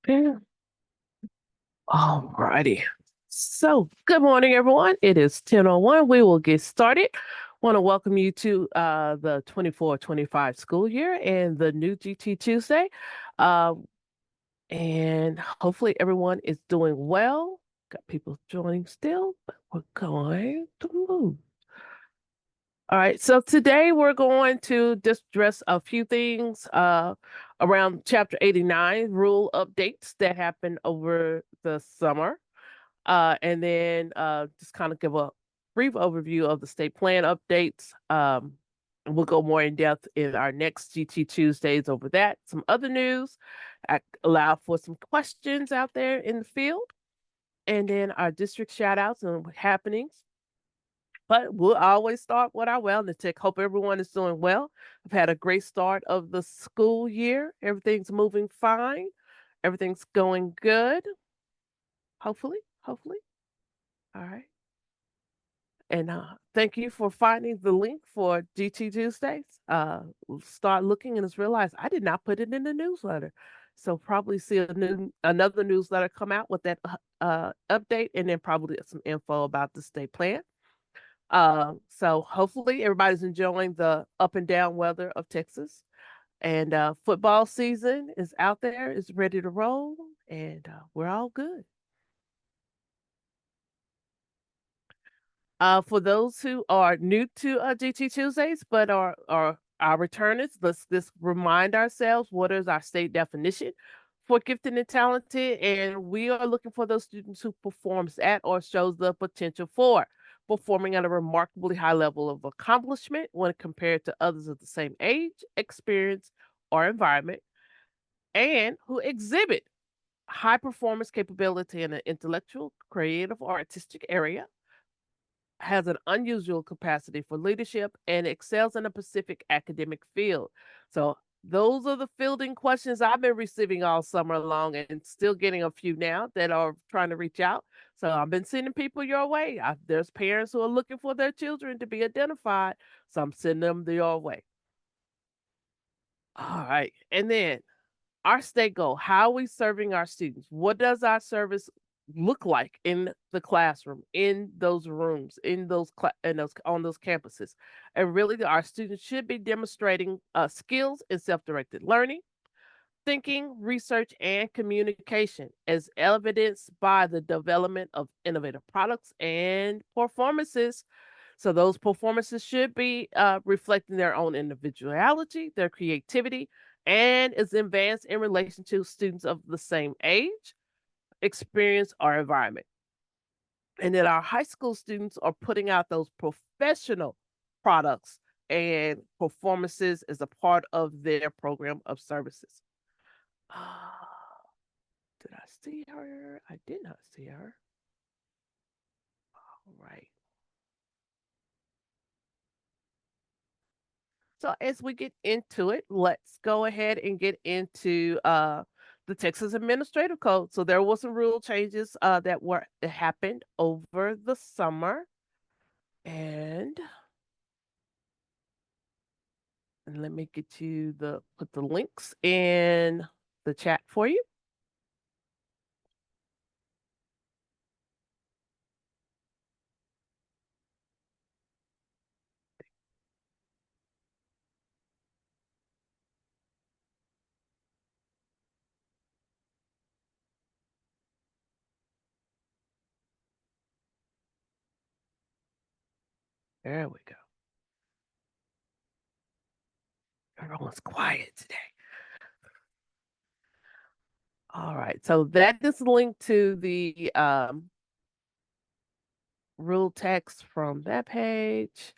Yeah. All righty. So, good morning, everyone. It is 10:01. We will get started. Want to welcome you to the 24-25 school year and the new GT Tuesday. Uh, and hopefully everyone is doing well. Got people joining still, but we're going to move. All right, so today we're going to just address a few things around Chapter 89 rule updates that happened over the summer. And then just kind of give a brief overview of the state plan updates. And we'll go more in depth in our next GT Tuesdays over that. Some other news, allow for some questions out there in the field, and then our district shout outs and happenings. But we'll always start with our wellness check. Hope everyone is doing well. I've had a great start of the school year. Everything's moving fine. Everything's going good. Hopefully. All right. And thank you for finding the link for GT Tuesdays. Start looking and just realize I did not put it in the newsletter. So probably see another newsletter come out with that update, and then probably some info about the state plan. So hopefully everybody's enjoying the up and down weather of Texas. And football season is out there, is ready to roll, and we're all good. For those who are new to GT Tuesdays, but are our returners, let's just remind ourselves what is our state definition for gifted and talented, and we are looking for those students who performs at or shows the potential for performing at a remarkably high level of accomplishment when compared to others of the same age, experience, or environment, and who exhibit high performance capability in an intellectual, creative, or artistic area, has an unusual capacity for leadership, and excels in a specific academic field. So those are the fielding questions I've been receiving all summer long, and still getting a few now that are trying to reach out. So I've been sending people your way. There's parents who are looking for their children to be identified, so I'm sending them your way. All right. And then our state goal, how are we serving our students? What does our service look like in the classroom, in those rooms, in those on those campuses? And really, our students should be demonstrating skills in self-directed learning, thinking, research, and communication, as evidenced by the development of innovative products and performances. So those performances should be reflecting their own individuality, their creativity, and is advanced in relation to students of the same age, experience, or environment. And that our high school students are putting out those professional products and performances as a part of their program of services. Did I see her? I did not see her. All right. So as we get into it, let's go ahead and get into the Texas Administrative Code. So there were some rule changes that happened over the summer, and let me get you put the links in the chat for you. There we go. Everyone's quiet today. All right, so that is linked to the rule text from that page.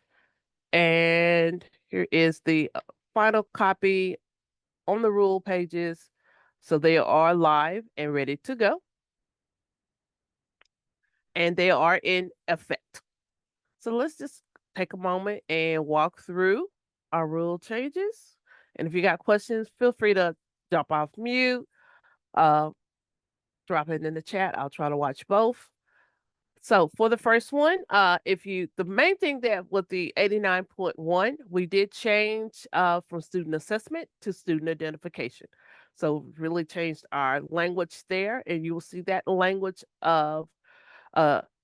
And here is the final copy on the rule pages. So they are live and ready to go. And they are in effect. So let's just take a moment and walk through our rule changes. And if you got questions, feel free to jump off mute, uh, drop it in the chat. I'll try to watch both. So for the first one, the main thing that with the 89.1, we did change from student assessment to student identification. So really changed our language there, and you will see that language of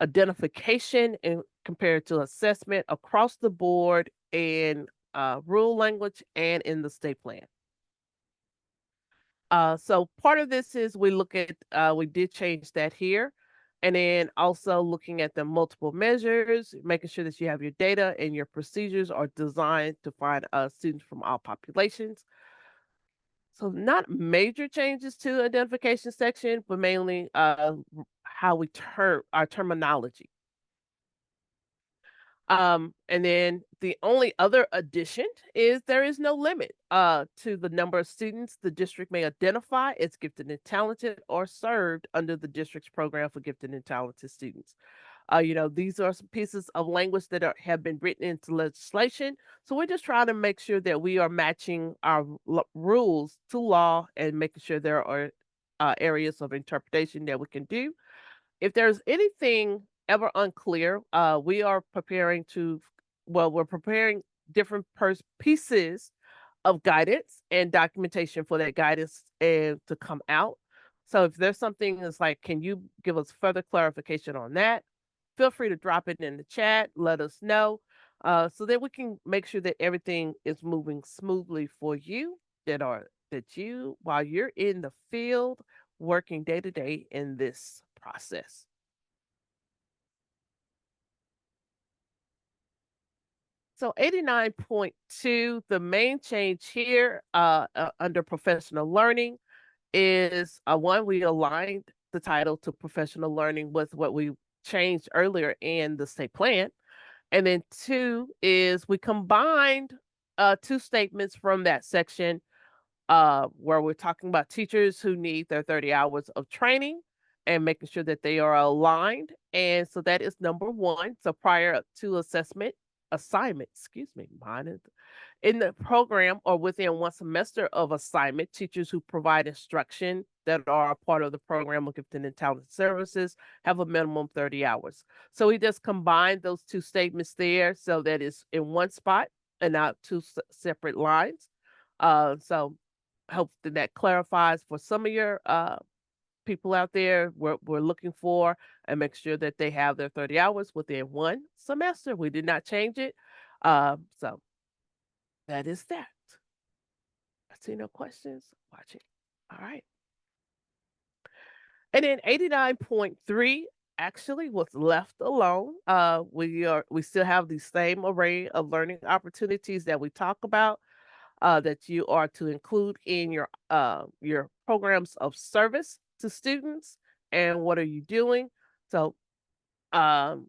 identification and compared to assessment across the board in rule language and in the state plan. So part of this is we look at we did change that here. And then also looking at the multiple measures, making sure that you have your data and your procedures are designed to find students from all populations. So not major changes to identification section, but mainly how we term our terminology. And then the only other addition is there is no limit to the number of students the district may identify as gifted and talented or served under the district's program for gifted and talented students. These are some pieces of language that have been written into legislation. So we're just trying to make sure that we are matching our rules to law and making sure there are areas of interpretation that we can do. If there's anything ever unclear, we are preparing we're preparing different pieces of guidance and documentation for that guidance and to come out. So if there's something that's like, can you give us further clarification on that? Feel free to drop it in the chat, let us know, so that we can make sure that everything is moving smoothly for you, while you're in the field working day to day in this process. So 89.2, the main change here under professional learning is one, we aligned the title to professional learning with what we changed earlier in the state plan. And then two is we combined two statements from that section where we're talking about teachers who need their 30 hours of training and making sure that they are aligned. And so that is number one. So prior to assignment, excuse me, mine in the program or within one semester of assignment, teachers who provide instruction that are a part of the program of gifted and talented services have a minimum 30 hours. So we just combined those two statements there so that it's in one spot and not two separate lines. So hope that clarifies for some of your people out there we're looking for and make sure that they have their 30 hours within one semester. We did not change it. So that is that. I see no questions. Watching. All right. And then 89.3 actually was left alone. We still have the same array of learning opportunities that we talk about that you are to include in your programs of service to students and what are you doing. So um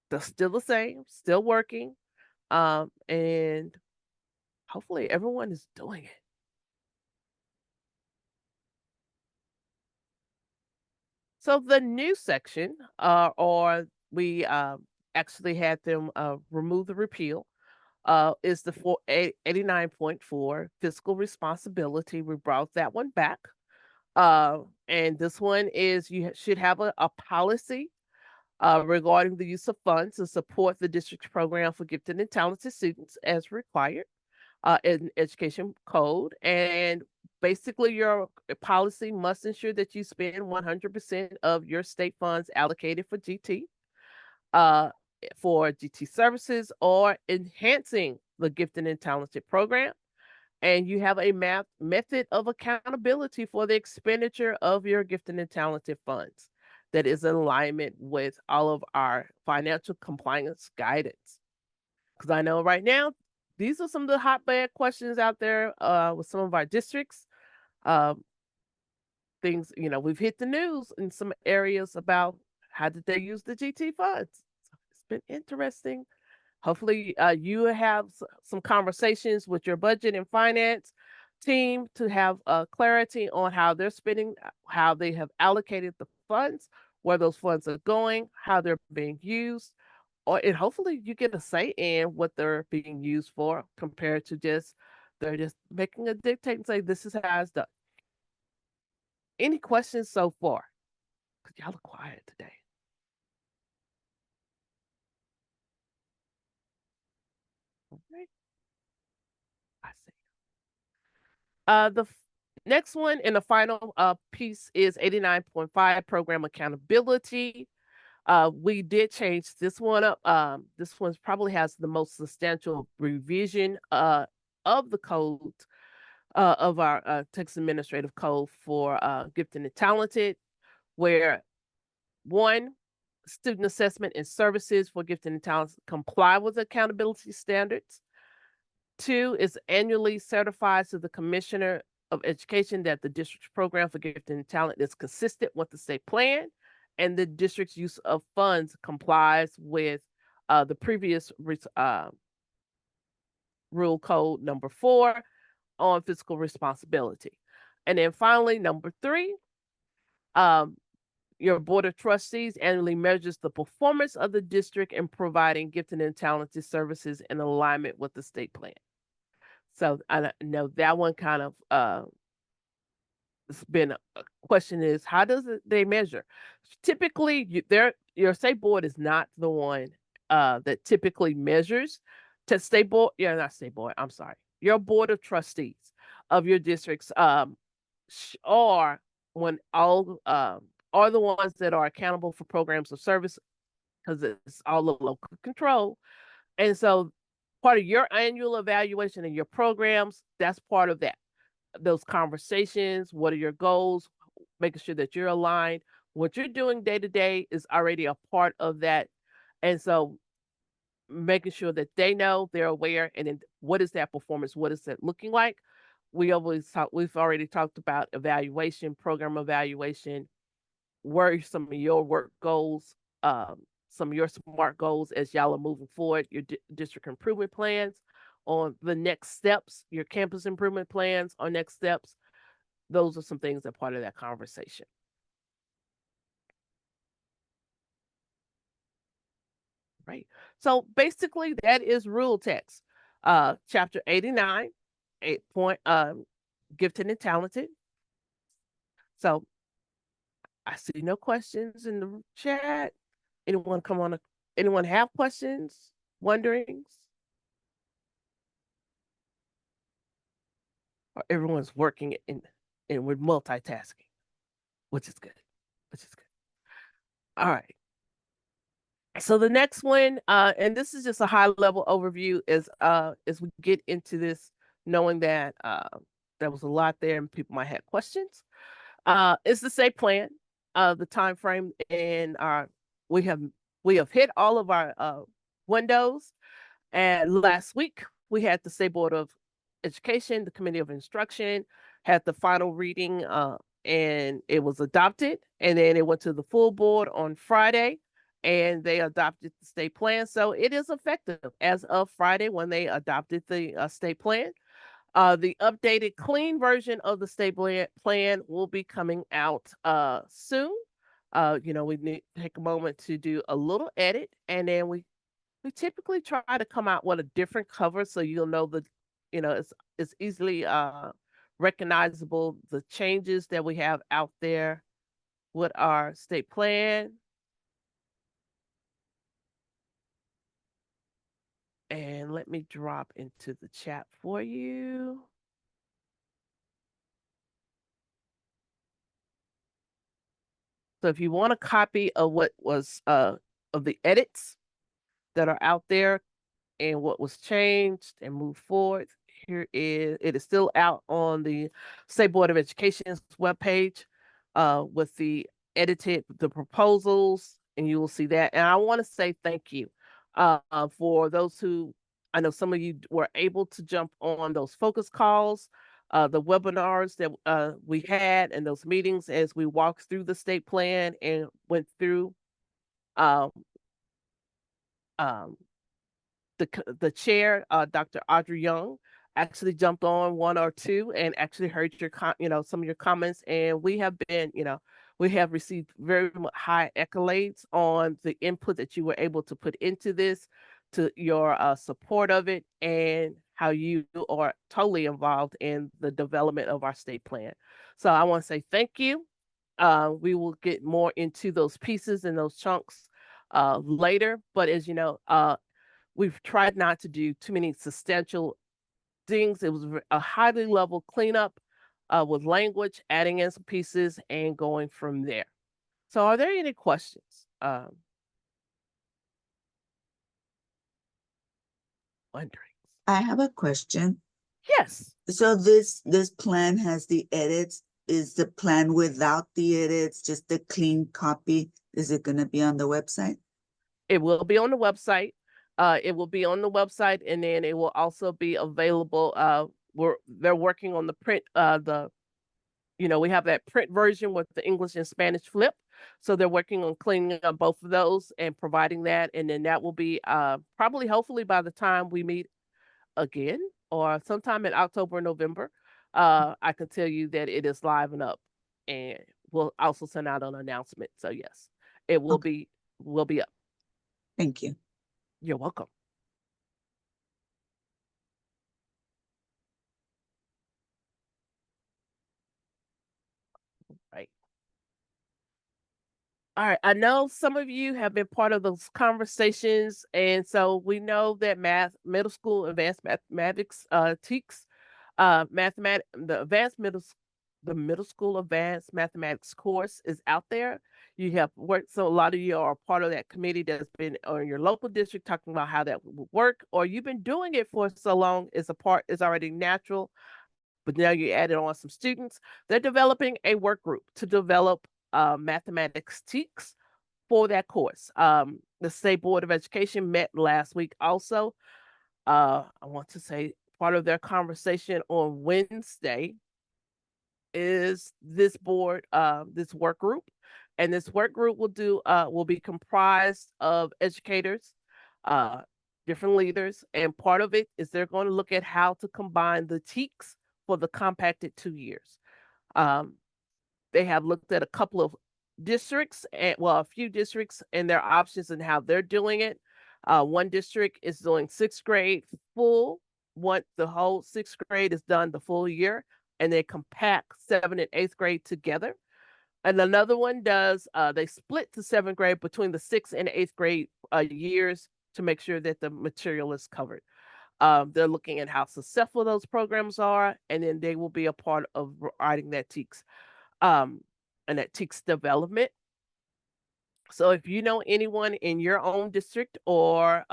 they're still the same, still working, and hopefully everyone is doing it. So the new section, or we actually had them remove the repeal, is the 89.4 fiscal responsibility. We brought that one back. And this one is you should have a policy regarding the use of funds to support the district's program for gifted and talented students as required in education code. And basically, your policy must ensure that you spend 100% of your state funds allocated for GT, uh, for GT services or enhancing the gifted and talented program. And you have a method of accountability for the expenditure of your gifted and talented funds that is in alignment with all of our financial compliance guidance. Because I know right now, these are some of the hotbed questions out there with some of our districts. Um, things, we've hit the news in some areas about how did they use the GT funds. So it's been interesting. Hopefully, you have some conversations with your budget and finance team to have clarity on how they're spending, how they have allocated the funds, where those funds are going, how they're being used, and hopefully you get a say in what they're being used for compared to they're just making a dictate and say this is how it's done. Any questions so far? Because y'all are quiet today. Okay, I see. The Next one and the final piece is 89.5 program accountability. We did change this one up. This one probably has the most substantial revision of the code of our Texas Administrative Code for gifted and talented, where one, student assessment and services for gifted and talented comply with accountability standards. Two, is annually certified to the Commissioner of Education that the district's program for gifted and talent is consistent with the state plan, and the district's use of funds complies with the previous rule code number 4 on fiscal responsibility. And then finally, number 3, your Board of Trustees annually measures the performance of the district in providing gifted and talented services in alignment with the state plan. So I know that one kind of it's been a question is how does they measure? Typically, your state board is not the one that typically measures. To state board, yeah, not state board. I'm sorry, your Board of Trustees of your districts are when all are the ones that are accountable for programs of service because it's all the local control, and so part of your annual evaluation and your programs, that's part of that. Those conversations, what are your goals, making sure that you're aligned. What you're doing day to day is already a part of that. And so making sure that they know, they're aware, and then what is that performance? What is that looking like? We've already talked about evaluation, program evaluation, where are some of your work goals, some of your SMART goals as y'all are moving forward, your district improvement plans on the next steps, your campus improvement plans on next steps. Those are some things that are part of that conversation. Right. So basically that is rule text. Chapter 89, 8 point, gifted and talented. So I see no questions in the chat. Anyone have questions, wonderings? Or everyone's working and we're multitasking, which is good. All right. So the next one, and this is just a high level overview as we get into this, knowing that there was a lot there and people might have questions. It's the state plan, the time frame, and we have hit all of our windows. And last week we had the State Board of Education, the Committee of Instruction, had the final reading, and it was adopted. And then it went to the full board on Friday, and they adopted the state plan. So it is effective as of Friday when they adopted the state plan. The updated clean version of the state plan will be coming out soon. We need to take a moment to do a little edit, and then we typically try to come out with a different cover so you'll know it's easily recognizable, the changes that we have out there with our state plan. And let me drop into the chat for you. So if you want a copy of what was of the edits that are out there and what was changed and moved forward, it is still out on the State Board of Education's webpage with the proposals, and you will see that. And I want to say thank you for those who, I know some of you were able to jump on those focus calls, the webinars that we had, and those meetings as we walked through the state plan and went through the chair, Dr. Audrey Young, actually jumped on one or two and actually heard some of your comments. And we have received very high accolades on the input that you were able to put into this, to your support of it, and how you are totally involved in the development of our state plan. So I want to say thank you. We will get more into those pieces and those chunks later. But as you know, we've tried not to do too many substantial things. It was a highly level cleanup with language, adding in some pieces and going from there. So are there any questions? Wondering. I have a question. Yes, So this plan has the edits. Is the plan without the edits, just a clean copy? Is it gonna be on the website? it will be on the website. It will be on the website, and then it will also be available. They're working on the print. We have that print version with the English and Spanish flip. So they're working on cleaning up both of those and providing that, and then that will be probably, hopefully, by the time we meet again or sometime in October or November. I can tell you that it is live and up, and we'll also send out an announcement. So yes, it Okay, will be up. thank you. You're welcome. Right. All right. I know some of you have been part of those conversations, and so we know that middle school advanced mathematics TEKS, the middle school advanced mathematics course is out there. You have worked, so a lot of you are part of that committee that's been on your local district talking about how that would work, or you've been doing it for so long, it's already natural, but now you added on some students. They're developing a work group to develop mathematics TEKS for that course. The State Board of Education met last week also. I want to say part of their conversation on Wednesday is this work group. And this work group will be comprised of educators, uh, different leaders, and part of it is they're going to look at how to combine the TEKS for the compacted 2 years. Um, they have looked at a couple of districts and a few districts and their options and how they're doing it. One district is doing sixth grade full. The whole sixth grade is done the full year, and they compact seventh and eighth grade together. And another one does they split the seventh grade between the sixth and eighth grade years to make sure that the material is covered. They're looking at how successful those programs are, and then they will be a part of writing that TEKS um, and that TEKS development. So if you know anyone in your own district or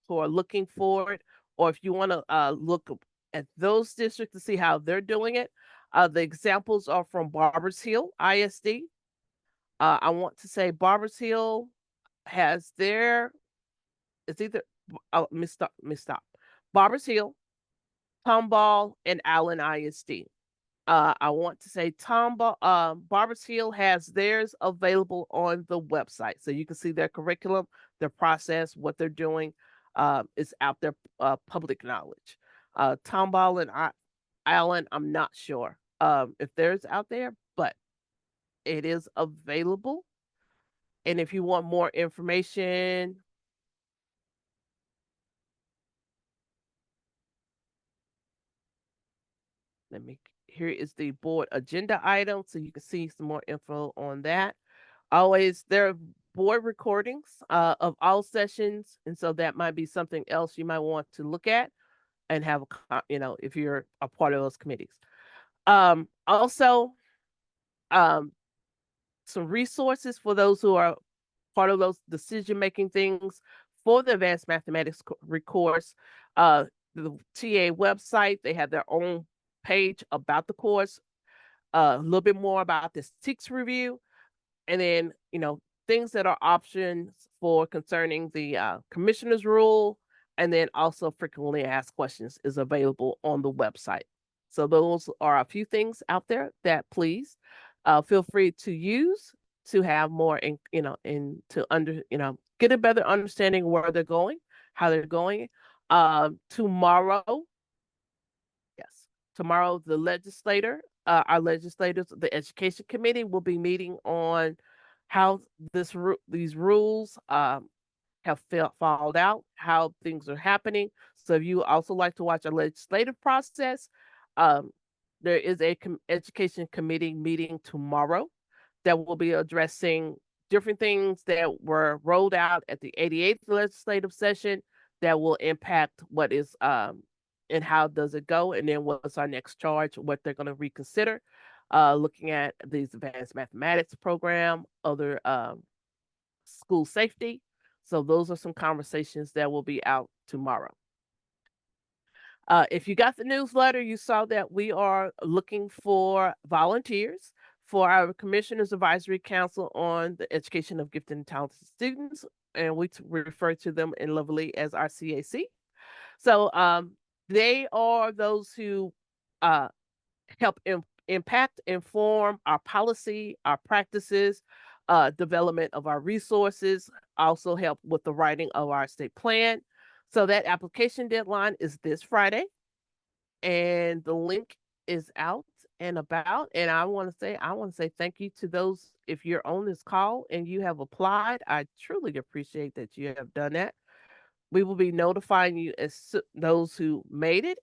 who are looking for it, or if you want to look at those districts to see how they're doing it, the examples are from Barbers Hill ISD. I want to say Barbers Hill has it's either, stop. Barbers Hill, Tomball, and Allen ISD. I want to say Barbers Hill has theirs available on the website. So you can see their curriculum, their process, what they're doing is out there, public knowledge. Tomball and Allen, I'm not sure if theirs out there, but it is available. And if you want more information, here is the board agenda item so you can see some more info on that. Always, there are board recordings of all sessions, and so that might be something else you might want to look at and have if you're a part of those committees. Also, some resources for those who are part of those decision-making things for the advanced mathematics course. The TA website, they have their own page about the course, a little bit more about this TEKS review, and then, things that are options for concerning the commissioner's rule, and then also frequently asked questions is available on the website. So those are a few things out there that please feel free to use to have more get a better understanding where they're going, how they're going. Tomorrow, yes, tomorrow our legislators, the education committee will be meeting on how these rules have fallen out, how things are happening. So if you also like to watch a legislative process, um, there is a education committee meeting tomorrow that will be addressing different things that were rolled out at the 88th legislative session that will impact what is and how does it go, and then what's our next charge, what they're going to reconsider, looking at these advanced mathematics program, other school safety. So those are some conversations that will be out tomorrow. If you got the newsletter, you saw that we are looking for volunteers for our Commissioners Advisory Council on the education of gifted and talented students, and we refer to them in lovely as our CAC. So they are those who help impact, inform our policy, our practices, development of our resources, also help with the writing of our state plan. So that application deadline is this Friday, and the link is out and about. And I want to say thank you to those. If you're on this call and you have applied, I truly appreciate that you have done that. We will be notifying you as those who made it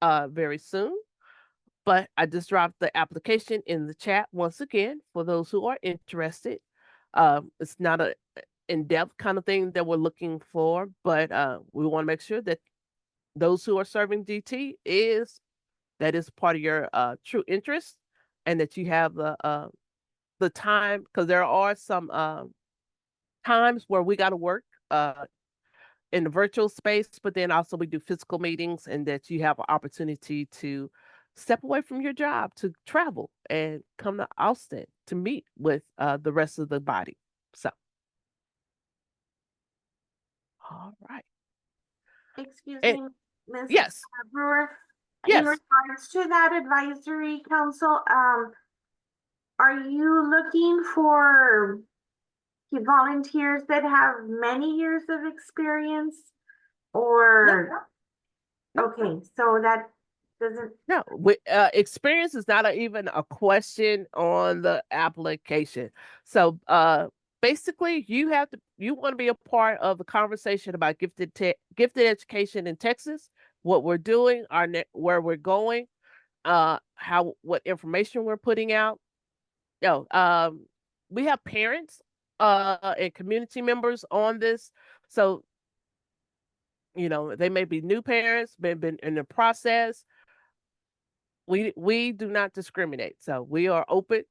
very soon. But I just dropped the application in the chat once again for those who are interested. It's not a in-depth kind of thing that we're looking for, but we want to make sure that those who are serving DT that is part of your true interest, and that you have the time, because there are some times where we got to work in the virtual space, but then also we do physical meetings, and that you have an opportunity to step away from your job to travel and come to Austin to meet with the rest of the body. So, all right. Excuse And, me, Ms. yes. Brewer. Yes. In regards to that advisory council, are you looking for volunteers that have many years of experience? Or okay, so that doesn't. No, experience is not even a question on the application. So basically, you want to be a part of the conversation about gifted education in Texas, what we're doing, where we're going, what information we're putting out. We have parents and community members on this, so they may be new parents, been in the process. We do not discriminate, so we are open.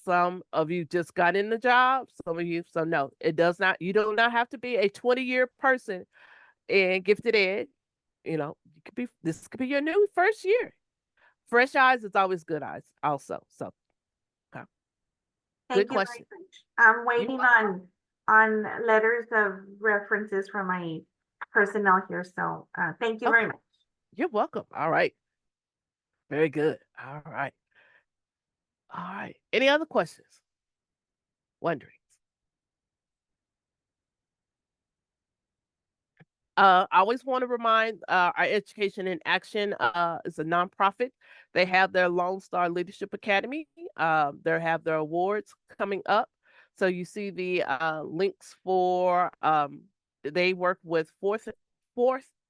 Some of you just got in the job, some of you, so no, it does not. You do not have to be a 20-year person in gifted ed. This could be your new first year. Fresh eyes is always good eyes, also. So, okay. Good question. I'm waiting on letters of references from my personnel here. So, thank you very much. You're welcome. All right. Very good. All right. All right. Any other questions? Wondering. I always want to remind our Education in Action is a nonprofit. They have their Lone Star Leadership Academy. They have their awards coming up. So you see the links for they work with fourth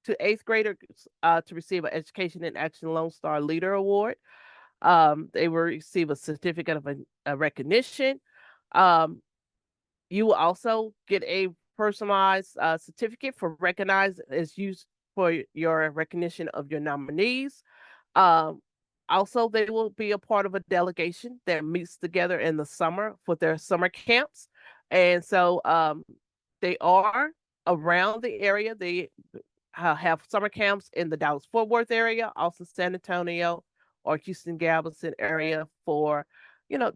to eighth graders to receive an Education in Action Lone Star Leader Award. They will receive a certificate of a recognition. You will also get a personalized certificate for recognized as used for your recognition of your nominees. Also, they will be a part of a delegation that meets together in the summer for their summer camps. And so they are around the area. They have summer camps in the Dallas-Fort Worth area, also San Antonio or Houston Galveston area for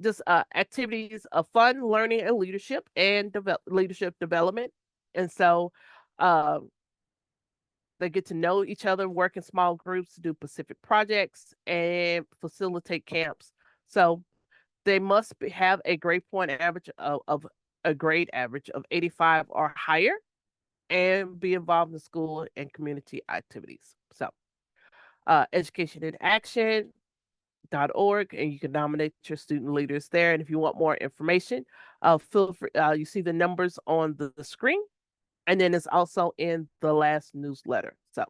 just activities of fun, learning, and leadership and leadership development. And so they get to know each other, work in small groups to do specific projects and facilitate camps. So they must have a grade point average of a grade average of 85 or higher and be involved in school and community activities. So Education in Action, .org, and you can nominate your student leaders there. And if you want more information, feel free, you see the numbers on the screen, and then it's also in the last newsletter. So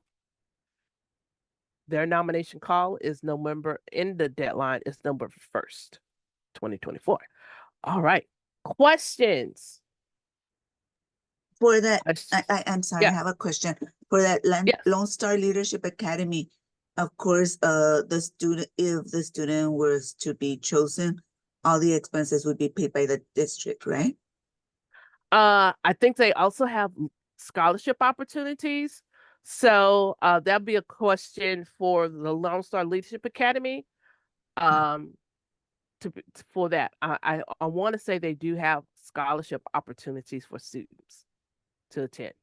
their nomination call is the deadline is November 1st, 2024. All right. Questions? For that, I'm sorry, I have a question. For that Yes. Lone Star Leadership Academy, of course, the student, if the student was to be chosen, all the expenses would be paid by the district, right? I think they also have scholarship opportunities. So that'll be a question for the Lone Star Leadership Academy. For that, I want to say they do have scholarship opportunities for students to attend.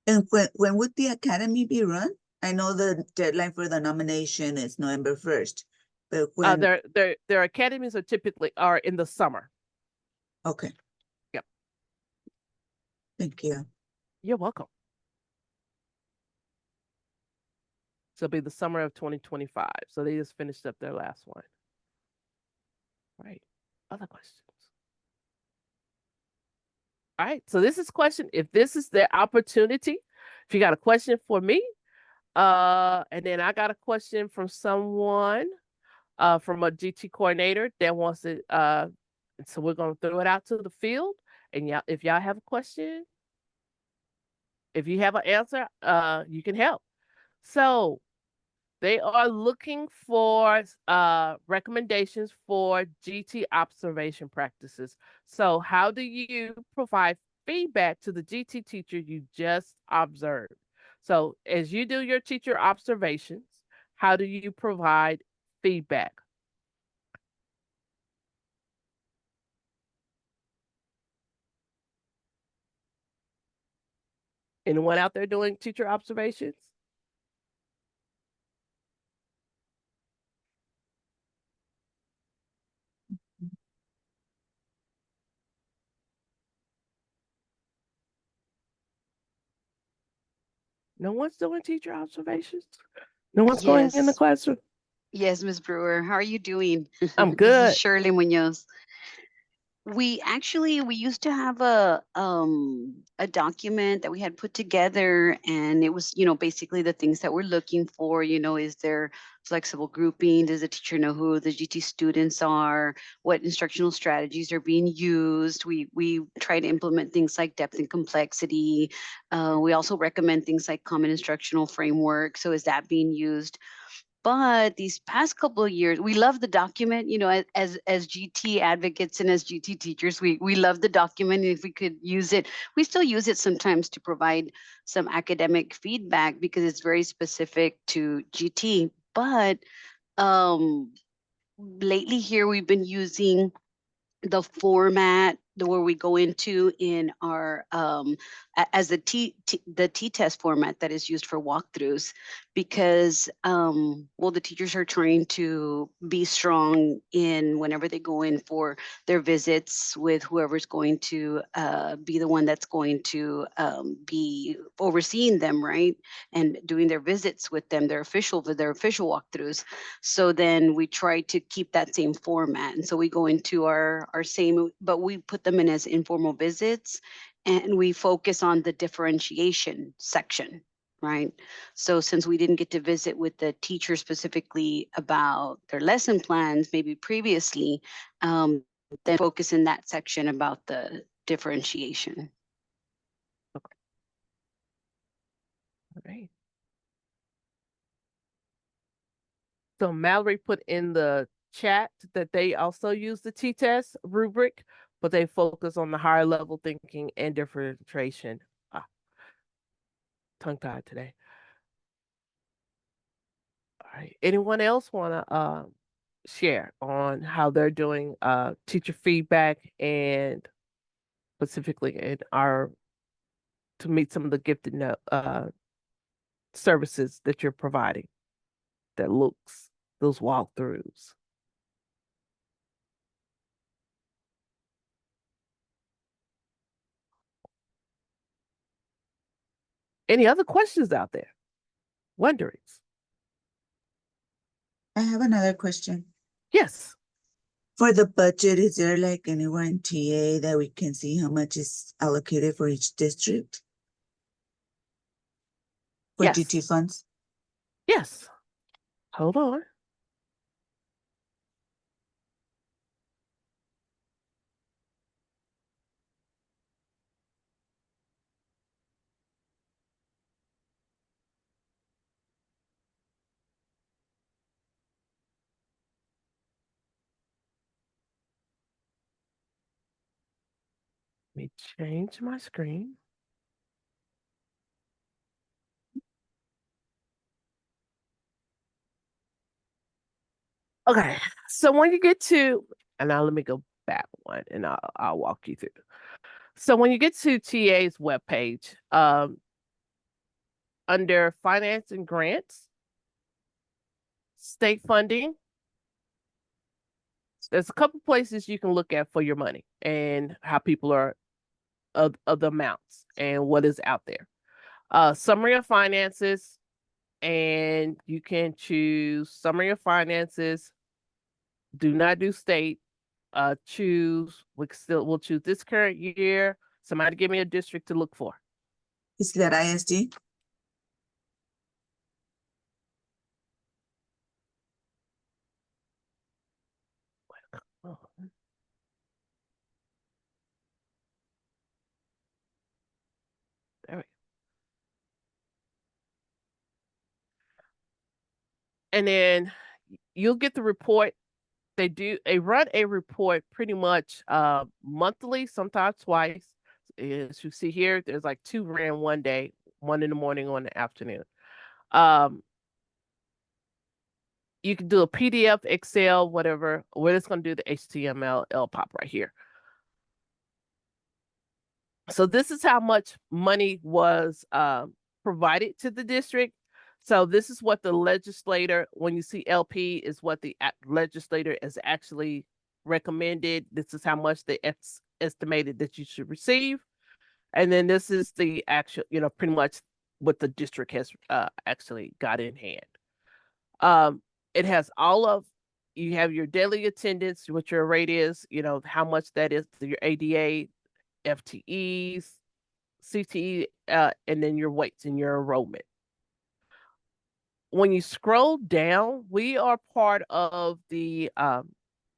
And when would the academy be run? I know the deadline for the nomination is November 1st, but when, Their academies are in the summer. okay. Yep. Thank you. You're welcome. So it'll be the summer of 2025. So they just finished up their last one. Right. Other questions? All right. So this is question. If this is their opportunity, if you got a question for me, and then I got a question from someone, from a GT coordinator that wants to, so we're gonna throw it out to the field. And if y'all have a question, if you have an answer, you can help. So they are looking for recommendations for GT observation practices. So how do you provide feedback to the GT teacher you just observed? So as you do your teacher observations, how do you provide feedback? Anyone out there doing teacher observations? No one's doing teacher observations? No one's going in the Yes, classroom? yes, Ms. Brewer. How are you doing? I'm This is good. Shirley Munoz. We used to have a document that we had put together, and it was, basically the things that we're looking for. Is there flexible grouping? Does the teacher know who the GT students are? What instructional strategies are being used? We try to implement things like depth and complexity. We also recommend things like common instructional framework. So is that being used? But these past couple of years, we love the document, as GT advocates and as GT teachers, we love the document. If we could use it, we still use it sometimes to provide some academic feedback because it's very specific to GT. But lately here, we've been using the format where we go into in our as the t-test format that is used for walkthroughs, because well, the teachers are trying to be strong in whenever they go in for their visits with whoever's going to be the one that's going to be overseeing them, right, and doing their visits with them, their official walkthroughs. So then we try to keep that same format, and so we go into our same, but we put them in as informal visits, and we focus on the differentiation section, right? So since we didn't get to visit with the teacher specifically about their lesson plans, maybe previously, then focus in that section about the differentiation. All right. So Mallory put in the chat that they also use the t-test rubric, but they focus on the higher level thinking and differentiation. Tongue-tied today. All right. Anyone else want to share on how they're doing teacher feedback, and specifically in to meet some of the gifted services that you're providing that looks those walkthroughs? Any other questions out there? Wonderings? I have another question. Yes. For the budget, is there like anywhere in TA that we can see how much is allocated for each district? For Yes. GT funds? Yes. Hold on. me change my screen. Okay, so when you get to, and now let me go back one and I'll walk you through. So when you get to TA's webpage, under finance and grants, state funding, there's a couple places you can look at for your money and how people are of the amounts and what is out there. Summary of finances, and you can choose summary of finances. Do not do state. Choose. We'll choose this current year. Somebody give me a district to look for. Is that ISD? Oh. There we go. And then you'll get the report. They run a report pretty much monthly, sometimes twice. As you see here, there's like 2 ran one day, one in the morning, one in the afternoon. You can do a PDF, Excel, whatever. We're just going to do the HTML LPOP right here. So this is how much money was provided to the district. So this is what the legislator, when you see LP, is what the legislator is actually recommended. This is how much they estimated that you should receive. And then this is the actual, pretty much what the district has actually got in hand. It has you have your daily attendance, what your rate is, how much that is, your ADA, FTEs, CTE, and then your weights and your enrollment. When you scroll down, we are part of the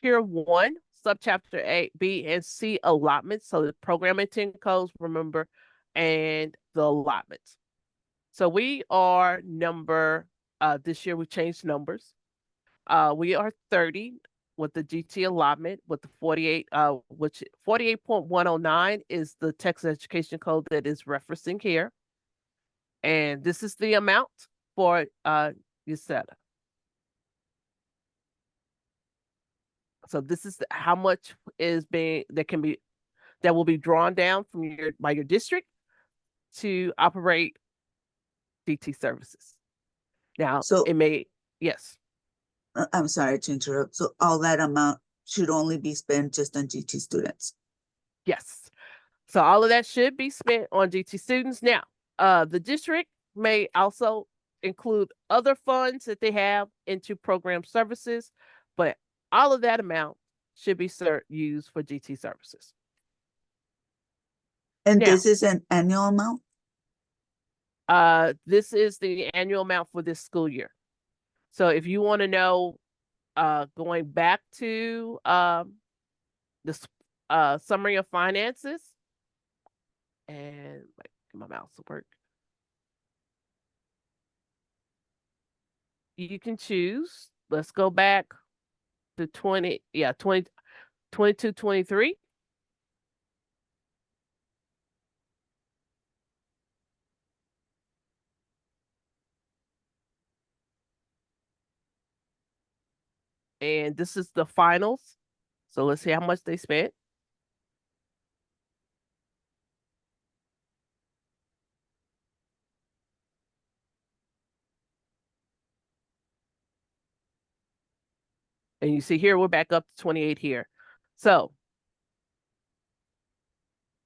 Tier 1, Subchapter A, B, and C allotments. So the program intent codes, remember, and the allotments. So we are this year we changed numbers. We are 30 with the GT allotment with the 48, which 48.109 is the Texas Education Code that is referencing here. And this is the amount for USETA. So this is how much is that will be drawn down from by your district to operate DT services. Now, So- yes. I'm sorry to interrupt. So all that amount should only be spent just on GT students. Yes. So all of that should be spent on GT students. Now, the district may also include other funds that they have into program services, but all of that amount should be used for GT services. And Now- this is an annual amount? This is the annual amount for this school year. So if you want to know, going back to the summary of finances, and my mouse will work. You can choose. Let's go back to 22, 23. And this is the finals. So let's see how much they spent. And you see here, we're back up to 28 here. So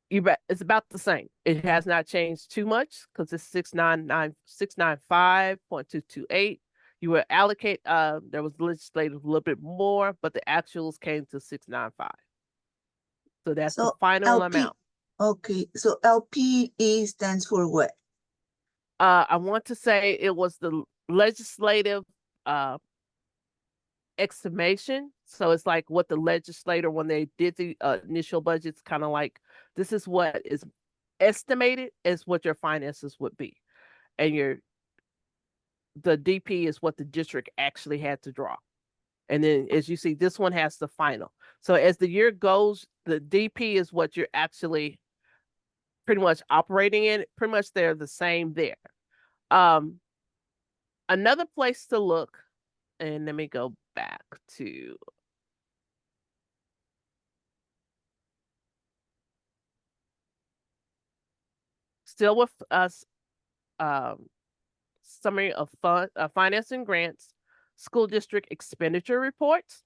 it's about the same. It has not changed too much because it's 695.228. You will allocate, there was legislative a little bit more, but the actuals came to 695. So that's the So final LP amount. Okay, so LPE stands for what? I want to say it was the legislative estimation. So it's like what the legislator, when they did the initial budgets, kind of like, this is what is estimated is what your finances would be. And the DP is what the district actually had to draw. And then as you see, this one has the final. So as the year goes, the DP is what you're actually pretty much operating in, pretty much they're the same there. Um, another place to look, and let me go back to still with us, summary of finance and grants, school district expenditure reports.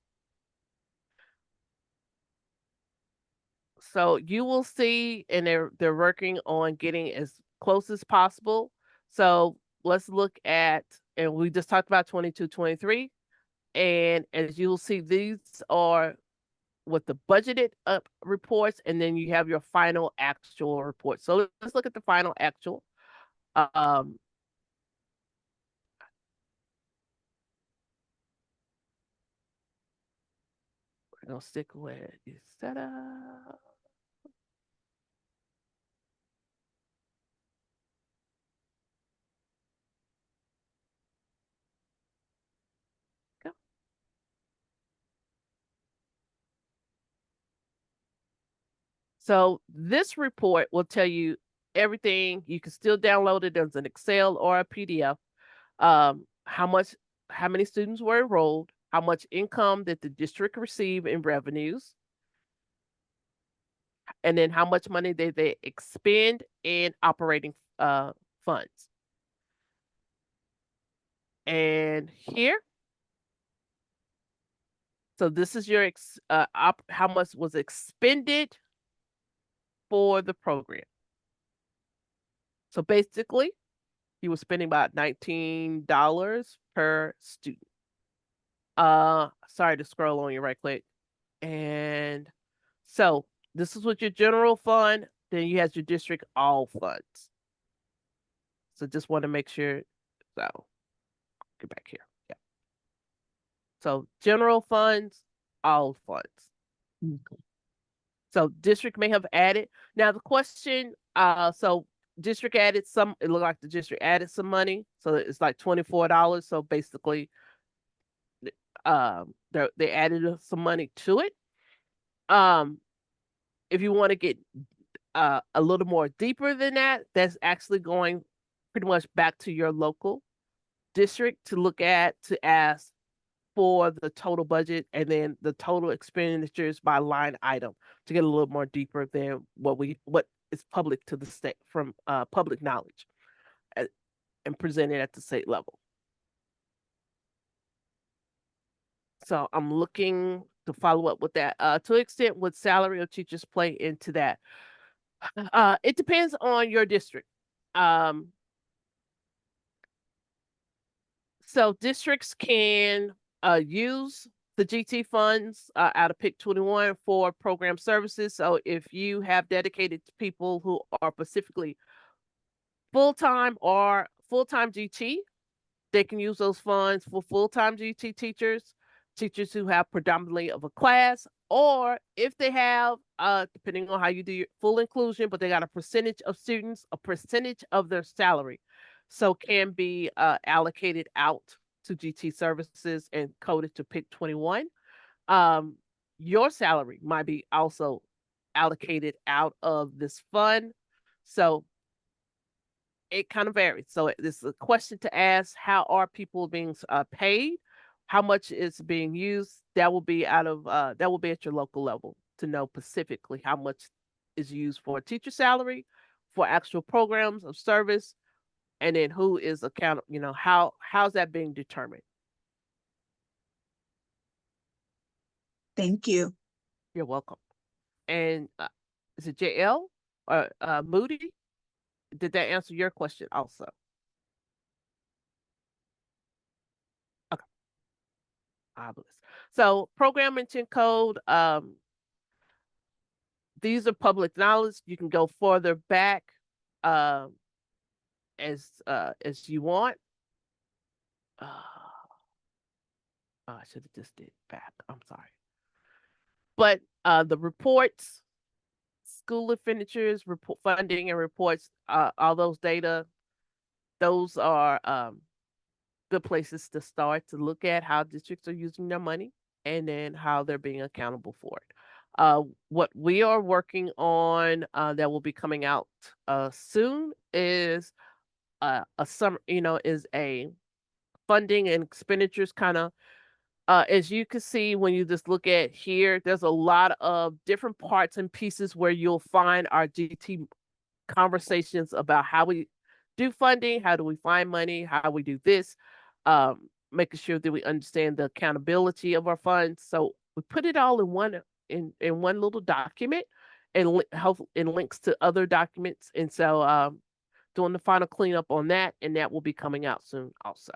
So you will see, and they're working on getting as close as possible. So let's look at, and we just talked about 22, 23. And as you'll see, these are with the budgeted up reports, and then you have your final actual report. So let's look at the final actual. Um, we're gonna stick with is set up. Go. So this report will tell you everything. You can still download it as an Excel or a PDF. How many students were enrolled, how much income did the district receive in revenues, and then how much money did they expend in operating funds. And here, so this is your how much was expended for the program. So basically, you were spending about $19 per student. Sorry to scroll on your right click. And so this is what your general fund, then you have your district all funds. So just want to make sure, so get back here. Yeah. So general funds, all funds. Okay. So district may have added. Now the question, so district added some, it looked like the district added some money. So it's like $24. So basically, they added some money to it. If you want to get a little more deeper than that, that's actually going pretty much back to your local district to look at, to ask for the total budget and then the total expenditures by line item to get a little more deeper than what is public to the state from public knowledge and presented at the state level. So I'm looking to follow up with that. To an extent, would salary of teachers play into that? It depends on your district. So districts can use the GT funds out of PIC 21 for program services. So if you have dedicated people who are specifically full-time or full-time GT, they can use those funds for full-time GT teachers, teachers who have predominantly of a class, or if they have, depending on how you do your full inclusion, but they got a percentage of students, a percentage of their salary. So can be allocated out to GT services and coded to PIC 21. Your salary might be also allocated out of this fund. So it kind of varies. So this is a question to ask: how are people being paid? How much is being used? That will be at your local level to know specifically how much is used for a teacher salary, for actual programs of service, and then who is accountable. How's that being determined? Thank you. You're welcome. And is it JL or Moody? Did that answer your question also? Okay. Fabulous. So program intent code, these are public knowledge. You can go further back as you want. I should have just did back. I'm sorry. But the reports, school expenditures, report funding and reports, all those data, those are good places to start to look at how districts are using their money and then how they're being accountable for it. What we are working on that will be coming out soon is a summer, is a funding and expenditures kind of as you can see when you just look at here, there's a lot of different parts and pieces where you'll find our GT conversations about how we do funding, how do we find money, how we do this, making sure that we understand the accountability of our funds. So we put it all in one little document and links to other documents. And so doing the final cleanup on that, and that will be coming out soon also.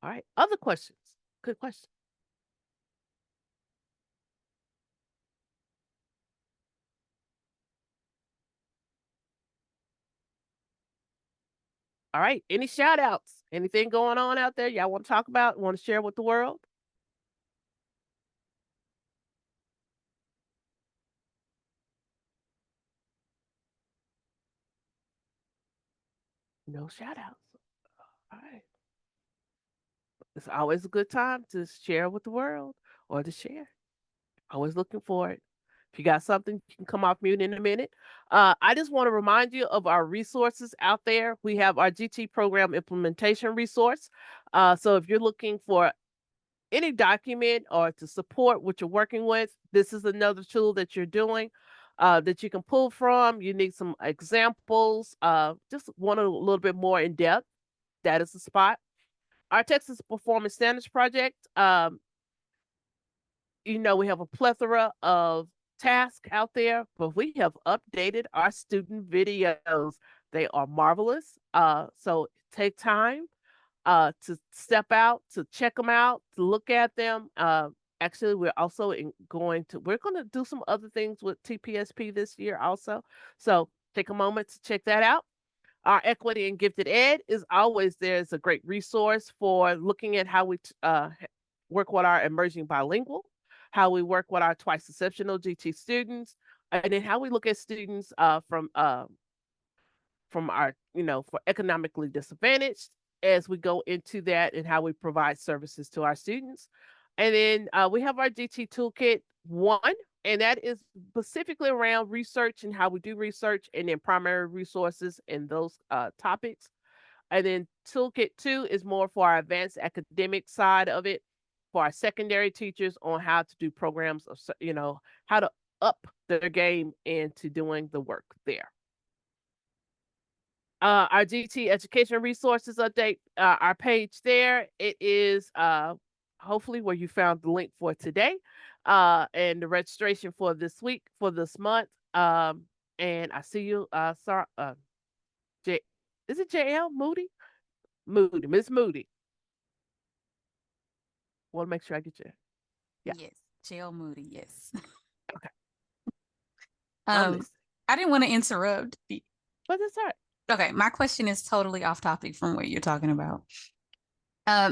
All right, other questions? Good question. All right, any shout outs? Anything going on out there y'all want to talk about, want to share with the world? No shout outs. All right. It's always a good time to share with the world or to share. Always looking for it. If you got something, you can come off mute in a minute. I just want to remind you of our resources out there. We have our GT program implementation resource. So if you're looking for any document or to support what you're working with, this is another tool that you're doing that you can pull from. You need some examples, just want a little bit more in depth. That is the spot. Our Texas Performance Standards Project, we have a plethora of tasks out there, but we have updated our student videos. They are marvelous. So take time to step out, to check them out, to look at them. Actually, we're also going to do some other things with TPSP this year also. So take a moment to check that out. Our Equity and Gifted Ed is always there. It's a great resource for looking at how we work with our emerging bilingual, how we work with our twice exceptional GT students, and then how we look at students from our, for economically disadvantaged as we go into that and how we provide services to our students. And then we have our GT Toolkit 1, and that is specifically around research and how we do research and then primary resources and those topics. And then Toolkit 2 is more for our advanced academic side of it, for our secondary teachers on how to do programs of, how to up their game into doing the work there. Our GT Education Resources update, our page there, it is hopefully where you found the link for today and the registration for this week, for this month. And I see you, sorry, is it JL Moody? Moody, Miss Moody. Want to make sure I get you. Yeah. Yes, JL Moody, yes. Okay. I didn't want to interrupt. But that's all right. Okay, my question is totally off topic from what you're talking about.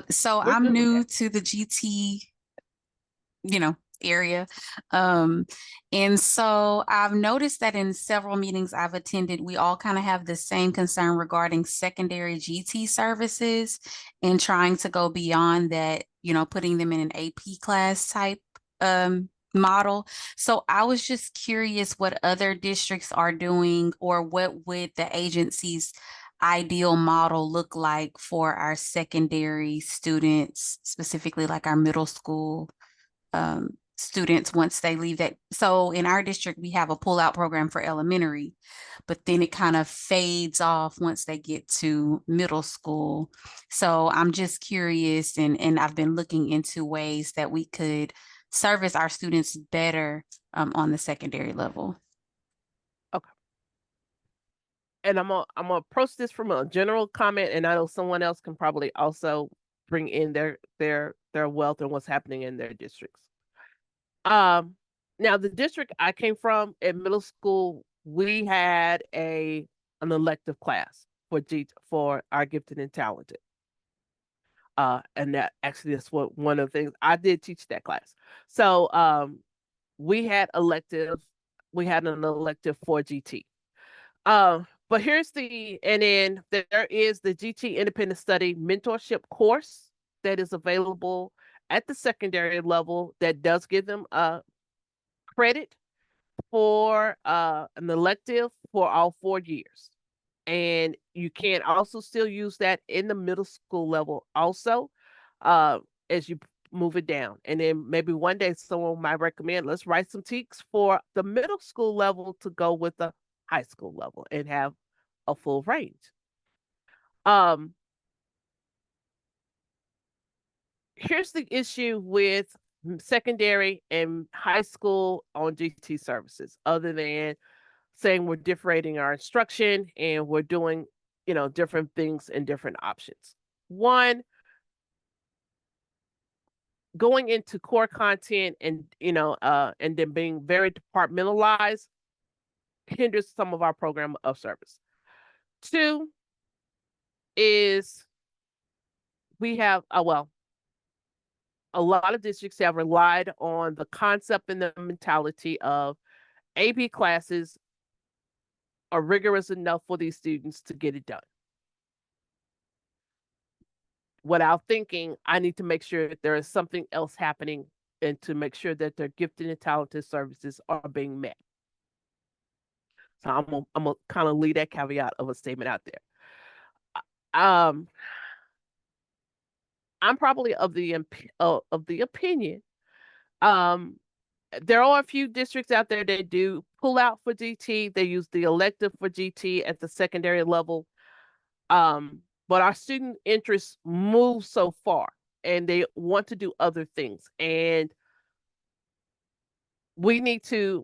So We're I'm good with new that. to the GT, area. And so I've noticed that in several meetings I've attended, we all kind of have the same concern regarding secondary GT services and trying to go beyond that, putting them in an AP class type model. So I was just curious what other districts are doing, or what would the agency's ideal model look like for our secondary students, specifically like our middle school students once they leave that. So in our district, we have a pull-out program for elementary, but then it kind of fades off once they get to middle school. So I'm just curious, and I've been looking into ways that we could service our students better on the secondary level. Okay. And I'm gonna approach this from a general comment, and I know someone else can probably also bring in their wealth and what's happening in their districts. Now the district I came from in middle school, we had an elective class for our gifted and talented. And that actually is one of the things I did teach that class. So we had an elective for GT. But and then there is the GT Independent Study Mentorship course that is available at the secondary level that does give them credit for an elective for all 4 years. And you can also still use that in the middle school level also, as you move it down. And then maybe one day someone might recommend, let's write some TEKS for the middle school level to go with the high school level and have a full range. Here's the issue with secondary and high school on GT services, other than saying we're differentiating our instruction and we're doing, different things and different options. One, going into core content and, and then being very departmentalized hinders some of our program of service. Two is we have, a lot of districts have relied on the concept and the mentality of AP classes are rigorous enough for these students to get it done. Without thinking, I need to make sure that there is something else happening and to make sure that their gifted and talented services are being met. So I'm gonna kind of leave that caveat of a statement out there. I'm probably of the opinion. There are a few districts out there that do pull out for GT. They use the elective for GT at the secondary level. But our student interests move so far and they want to do other things. And we need to,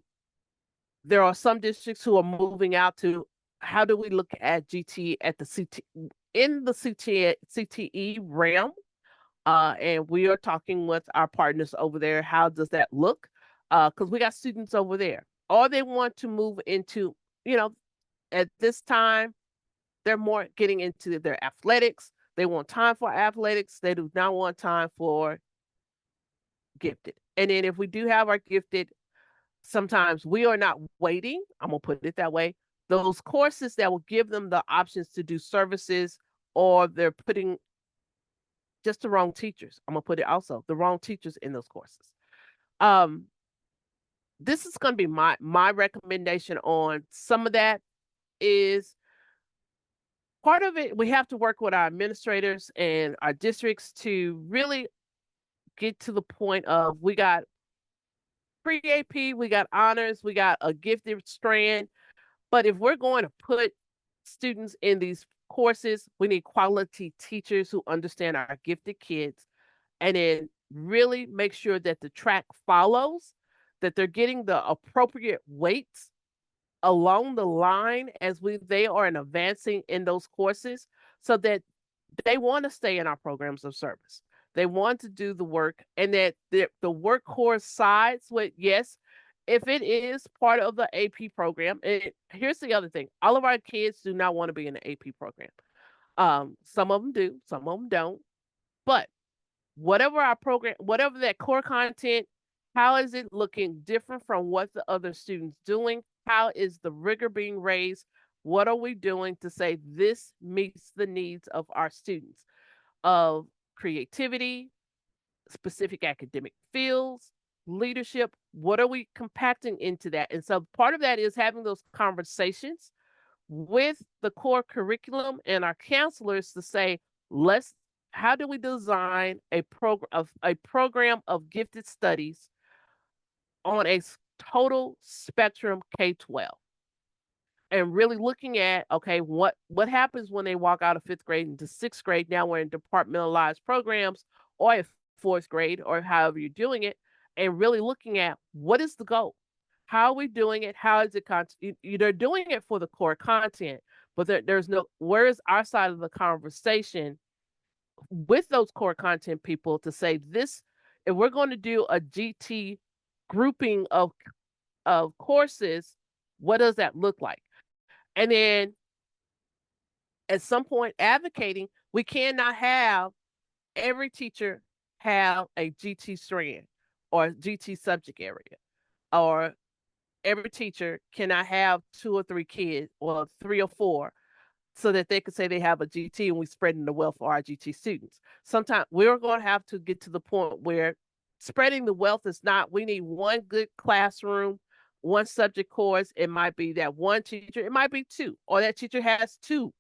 there are some districts who are moving out to how do we look at GT at the CTE realm? And we are talking with our partners over there. How does that look? Because we got students over there. Or they want to move into, at this time, they're more getting into their athletics. They want time for athletics. They do not want time for gifted. And then if we do have our gifted, sometimes we are not waiting. I'm going to put it that way. Those courses that will give them the options to do services, or they're putting just the wrong teachers. I'm going to put it also the wrong teachers in those courses. This is going to be my recommendation on some of that. Is part of it, we have to work with our administrators and our districts to really get to the point of we got pre-AP, we got honors, we got a gifted strand. But if we're going to put students in these courses, we need quality teachers who understand our gifted kids, and then really make sure that the track follows, that they're getting the appropriate weights along the line as they are advancing in those courses, so that they want to stay in our programs of service. They want to do the work, and that the workhorse sides with, yes, if it is part of the AP program. And here's the other thing. All of our kids do not want to be in the AP program. Some of them do, some of them don't. But whatever our program, whatever that core content, how is it looking different from what the other students doing? How is the rigor being raised? What are we doing to say this meets the needs of our students of creativity, specific academic fields, leadership? What are we compacting into that? And so part of that is having those conversations with the core curriculum and our counselors to say, how do we design a program of gifted studies on a total spectrum K-12, and really looking at, okay, what happens when they walk out of 5th grade into 6th grade? Now we're in departmentalized programs, or if 4th grade, or however you're doing it, and really looking at what is the goal? How are we doing it? How is it they're doing it for the core content, but there's no, where is our side of the conversation with those core content people to say this, if we're going to do a GT grouping of courses, what does that look like? And then at some point advocating, we cannot have every teacher have a GT strand or GT subject area, or every teacher cannot have 2 or 3 kids or 3 or 4 so that they could say they have a GT and we spreading the wealth for our GT students. Sometimes we're going to have to get to the point where spreading the wealth is not, we need one good classroom, one subject course. It might be that one teacher, it might be two, or that teacher has two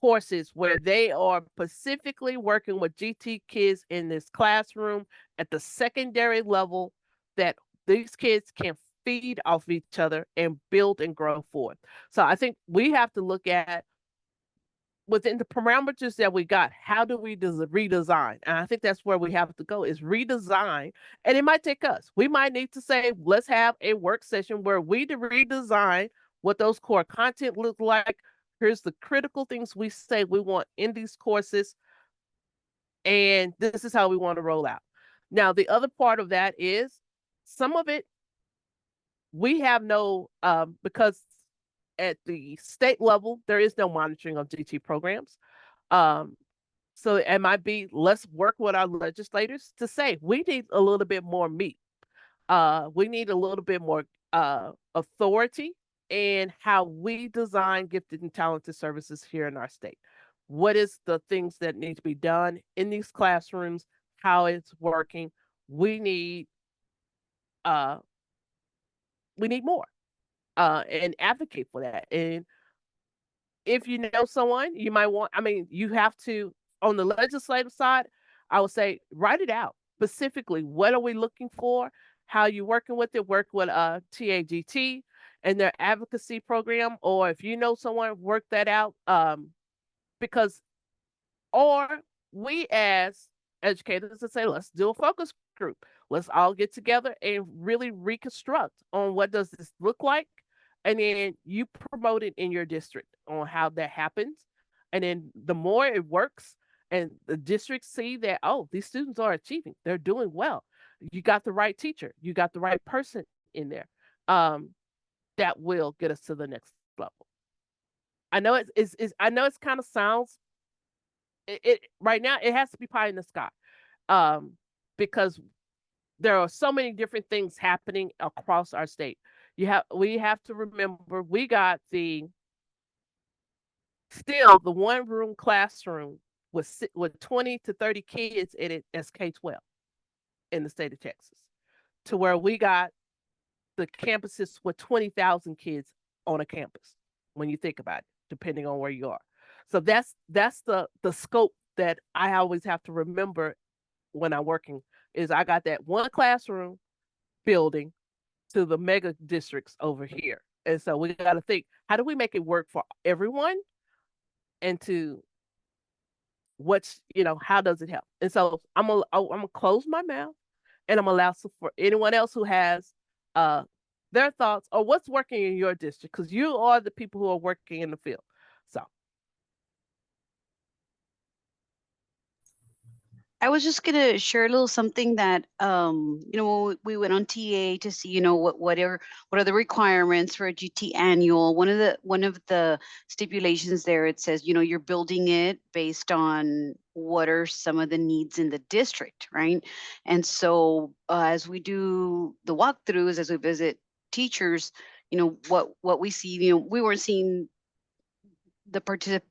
courses where they are specifically working with GT kids in this classroom at the secondary level, that these kids can feed off each other and build and grow forth. So I think we have to look at, within the parameters that we got, how do we redesign? And I think that's where we have to go, is redesign. And it might take us. We might need to say, let's have a work session where we redesign what those core content look like. Here's the critical things we say we want in these courses, and this is how we want to roll out. Now, the other part of that is some of it we have no, because at the state level, there is no monitoring of GT programs. So it might be, let's work with our legislators to say, we need a little bit more meat. We need a little bit more authority in how we design gifted and talented services here in our state. What is the things that need to be done in these classrooms, how it's working. We need more and advocate for that. And if you know someone, you might want, I mean, you have to, on the legislative side, I would say, write it out specifically. What are we looking for? How you working with it? Work with TAGT and their advocacy program, or if you know someone, work that out. Because, or we as educators to say, let's do a focus group. Let's all get together and really reconstruct on what does this look like. And then you promote it in your district on how that happens. And then the more it works and the districts see that, oh, these students are achieving, they're doing well. You got the right teacher, you got the right person in there. That will get us to the next level. I know I know it's kind of sounds, it right now it has to be pie in the sky. Because there are so many different things happening across our state. We have to remember, we got still the one room classroom with 20 to 30 kids in it as K-12 in the state of Texas, to where we got the campuses with 20,000 kids on a campus, when you think about it, depending on where you are. So that's the scope that I always have to remember when I'm working, is I got that one classroom building to the mega districts over here. And so we got to think, how do we make it work for everyone? And to how does it help? And so I'm gonna close my mouth, and I'm gonna allow for anyone else who has their thoughts or what's working in your district, because you are the people who are working in the field. So I was just gonna share a little something that when we went on TA to see, what are the requirements for a GT annual. One of the stipulations there, it says, you're building it based on what are some of the needs in the district, right? And so as we do the walkthroughs, as we visit teachers, what we see, we weren't seeing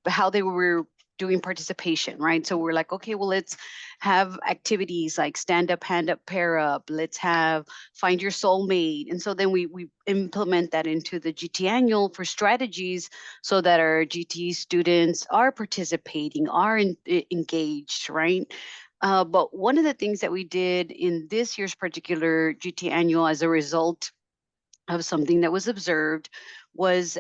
how they were doing participation, right? So we're like, okay, well, let's have activities like stand up, hand up, pair up. Let's have find your soulmate. And so then we implement that into the GT annual for strategies, so that our GT students are participating, are engaged, right? But one of the things that we did in this year's particular GT annual, as a result of something that was observed, was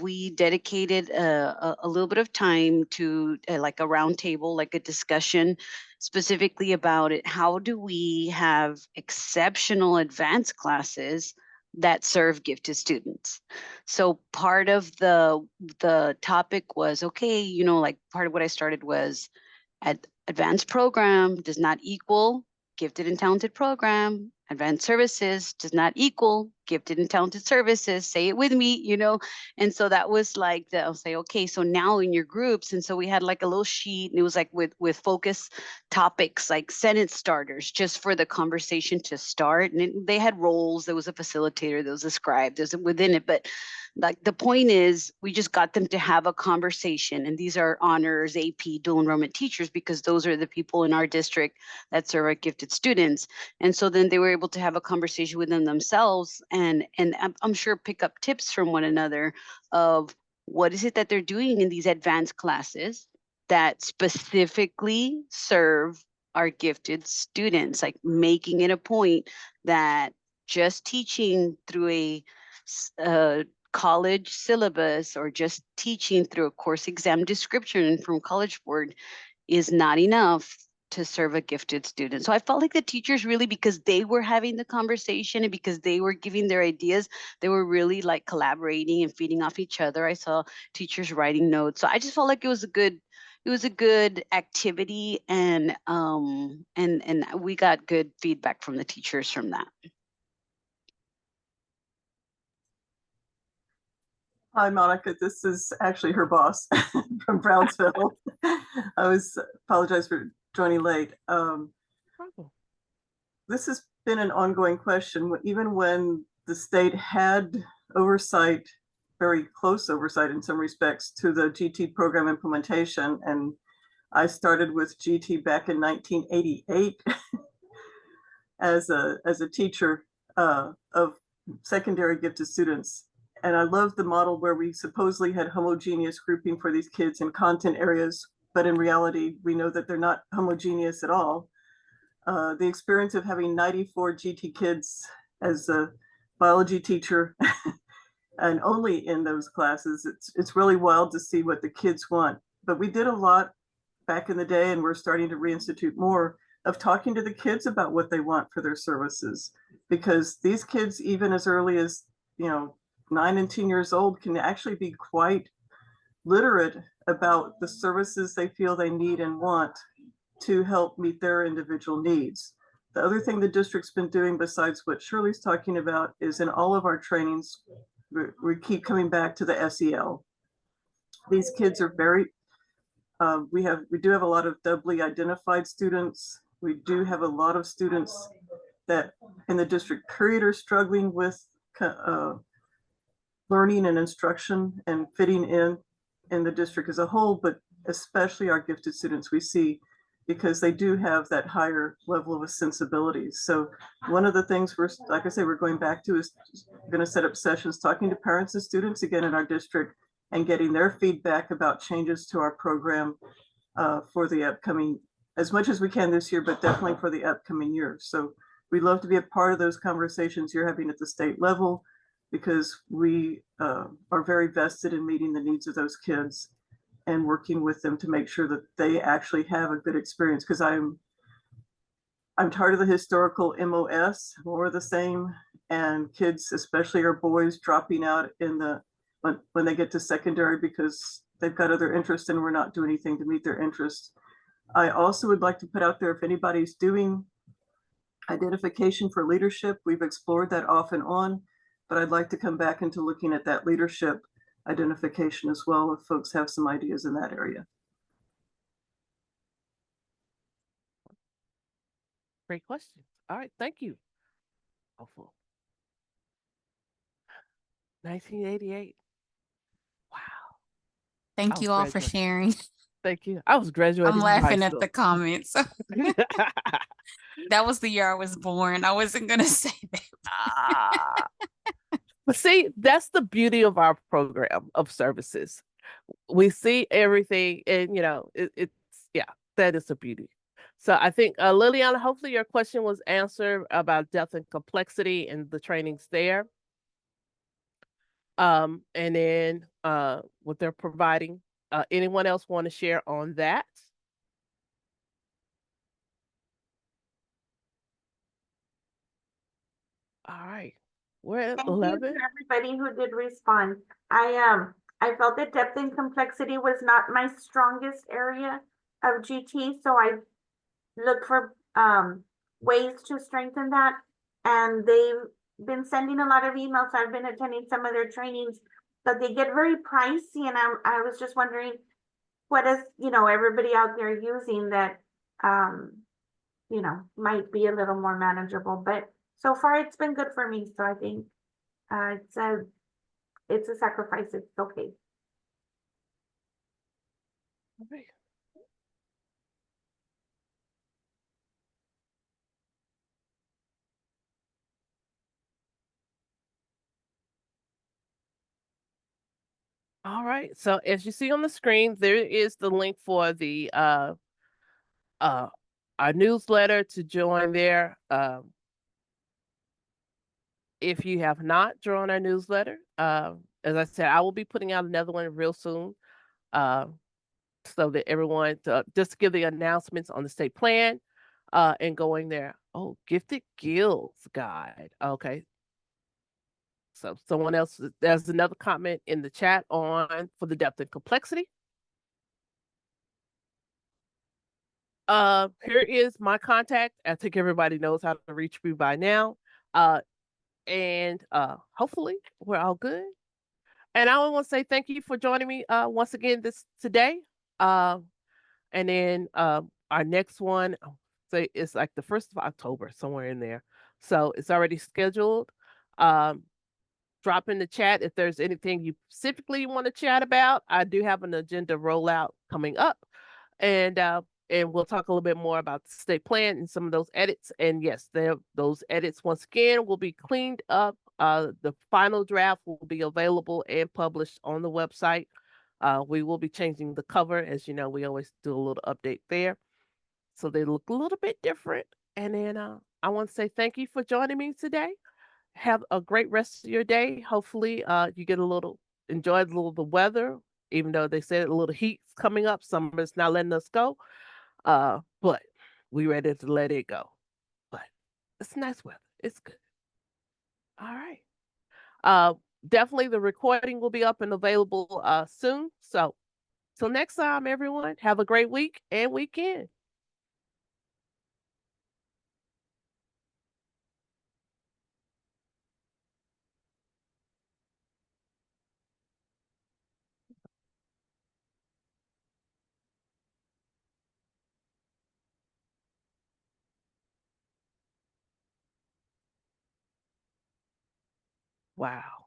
we dedicated a little bit of time to like a round table, like a discussion specifically about it. How do we have exceptional advanced classes that serve gifted students? So part of the topic was, okay, like part of what I started was, advanced program does not equal gifted and talented program. Advanced services does not equal gifted and talented services, say it with me, you know? And so that was like I'll say, okay, so now in your groups. And so we had like a little sheet, and it was like with focus topics, like sentence starters, just for the conversation to start. And they had roles. There was a facilitator, there was a scribe, there's within it. But like the point is, we just got them to have a conversation. And these are honors, AP, dual enrollment teachers, because those are the people in our district that serve our gifted students. And so then they were able to have a conversation with them themselves, and I'm sure pick up tips from one another of what is it that they're doing in these advanced classes that specifically serve our gifted students, like making it a point that just teaching through a college syllabus or just teaching through a course exam description from College Board is not enough to serve a gifted student. So I felt like the teachers really, because they were having the conversation and because they were giving their ideas, they were really like collaborating and feeding off each other. I saw teachers writing notes. So I just felt like it was a good activity, and we got good feedback from the teachers from that. Hi, Monica. This is actually her boss from Brownsville. Apologize for joining late. This has been an ongoing question, even when the state had oversight, very close oversight in some respects, to the GT program implementation. And I started with GT back in 1988 as a teacher of secondary gifted students. And I love the model where we supposedly had homogeneous grouping for these kids in content areas, but in reality, we know that they're not homogeneous at all. The experience of having 94 GT kids as a biology teacher and only in those classes, it's really wild to see what the kids want. But we did a lot back in the day, and we're starting to reinstitute more of talking to the kids about what they want for their services, because these kids, even as early as 9 and 10 years old, can actually be quite literate about the services they feel they need and want to help meet their individual needs. The other thing the district's been doing, besides what Shirley's talking about, is in all of our trainings, we keep coming back to the SEL. These kids are very, we do have a lot of doubly identified students. We do have a lot of students that in the district period are struggling with learning and instruction and fitting in the district as a whole, but especially our gifted students we see, because they do have that higher level of sensibility. So one of the things like I say, we're going back to is going to set up sessions talking to parents and students again in our district and getting their feedback about changes to our program for the upcoming, as much as we can this year, but definitely for the upcoming year. So we'd love to be a part of those conversations you're having at the state level, because we are very vested in meeting the needs of those kids and working with them to make sure that they actually have a good experience. Because I'm tired of the historical MOS, more of the same, and kids, especially our boys, dropping out when they get to secondary because they've got other interests and we're not doing anything to meet their interests. I also would like to put out there, if anybody's doing identification for leadership, we've explored that off and on, but I'd like to come back into looking at that leadership identification as well, if folks have some ideas in that area. Great question. All right, thank you. Hopeful. 1988. Wow. Thank you all for graduating. sharing. Thank you. I was graduating. I'm from high laughing at school. the comments. That was the year I was born. I wasn't going to say that. But see, that's the beauty of our program of services. We see everything, and it's that is the beauty. So I think Liliana, hopefully your question was answered about depth and complexity and the trainings there. And then what they're providing. Anyone else want to share on that? All right. We're at Thank you 11. to everybody who did respond. I felt that depth and complexity was not my strongest area of GT, so I looked for ways to strengthen that, and they been sending a lot of emails. I've been attending some of their trainings, but they get very pricey, and I was just wondering what is, everybody out there using that, might be a little more manageable, but so far it's been good for me. So I think, it's a sacrifice. It's okay. Okay. All right. So as you see on the screen, there is the link for the our newsletter to join there. If you have not joined our newsletter, as I said, I will be putting out another one real soon. So that everyone just to give the announcements on the state plan and going there. Oh, gifted guilds guide. Okay. So someone else, there's another comment in the chat on for the depth and complexity. Here is my contact. I think everybody knows how to reach me by now. And hopefully we're all good. And I want to say thank you for joining me once again today. And then our next one, say it's like the 1st of October, somewhere in there. So it's already scheduled. Drop in the chat if there's anything you specifically want to chat about. I do have an agenda rollout coming up, and we'll talk a little bit more about the state plan and some of those edits. And yes, those edits once again will be cleaned up. The final draft will be available and published on the website. We will be changing the cover, as you know, we always do a little update there, so they look a little bit different. And then I want to say thank you for joining me today. Have a great rest of your day. Hopefully, you get enjoy a little the weather, even though they said a little heat's coming up. Summer's not letting us go, but we ready to let it go. But it's nice weather. It's good. All right. Definitely the recording will be up and available soon. So till next time, everyone, have a great week and weekend. Wow.